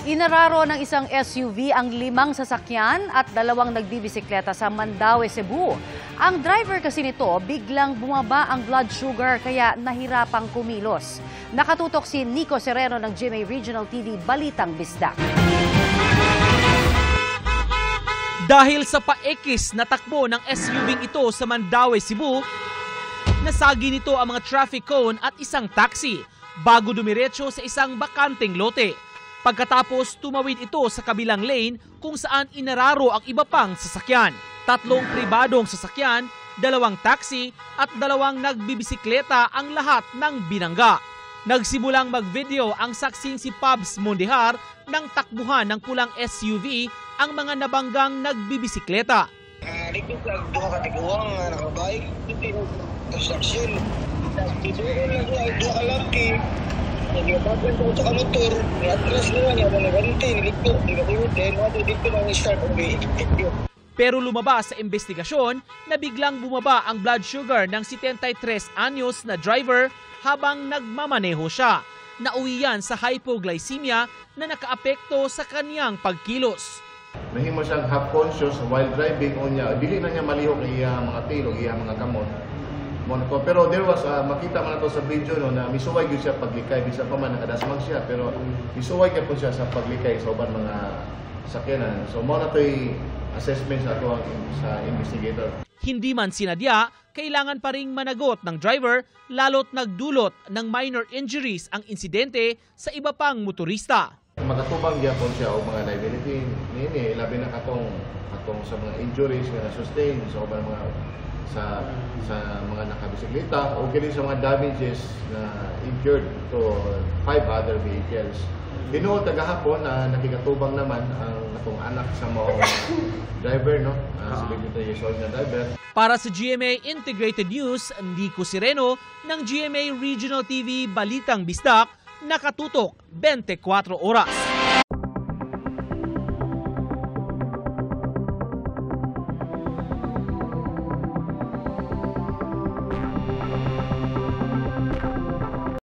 Inararo ng isang SUV ang 5 sasakyan at 2 nagbibisikleta sa Mandaue, Cebu. Ang driver kasi nito biglang bumaba ang blood sugar kaya nahirapang kumilos. Nakatutok si Nico Sereno ng GMA Regional TV Balitang Bisdak. Dahil sa paekis na takbo ng SUV ito sa Mandaue, Cebu, nasagi nito ang mga traffic cone at isang taxi bago dumiretso sa isang bakanteng lote. Pagkatapos tumawid ito sa kabilang lane kung saan inararo ang iba pang sasakyan. 3 pribadong sasakyan, 2 taxi at 2 nagbibisikleta ang lahat ng binangga. Nagsimulang mag-video ang saksing si Pabs Mondihar ng takbuhan ng pulang SUV ang mga nabanggang nagbibisikleta. Dito sa duha ka tiguang nakabay, dito transaksyon. Dito na duha ka laki. Nagbabagan ko sa motor, atras naman niya na ganito, nilikto, dito na start ang video. Pero lumabas sa investigasyon na biglang bumaba ang blood sugar ng 73 anyos na driver habang nagmamaneho siya. Nauwi yan sa hypoglycemia na nakaapekto sa kaniyang pagkilos. Nahimo siyang half conscious while driving o niya, dili na niya malihok iya mga tilog, iya mga kamot. Pero there was, makita man ito sa video no, na misuway yun siya paglikay, bisa pa man nakadasmang siya, pero misuway ka po siya sa paglikay sa uban mga sakyanan. So mo na ito'y assessment sa ito sa investigator. Hindi man sinadya, kailangan pa ring managot ng driver lalo't nagdulot ng minor injuries ang insidente sa iba pang motorista. Makatubang gyapon siya o mga liability nini, labi na katong sa mga injuries na sustain sa uban mga sa mga nakabisikleta o kini sa mga damages na incurred to 5 other vehicles. Binuo tagahapon na nakikatubang naman ang atong anak sa mga driver, no? Si 23 years old na driver. Para sa GMA Integrated News, Nico Sereno ng GMA Regional TV Balitang Bisdak, nakatutok 24 oras.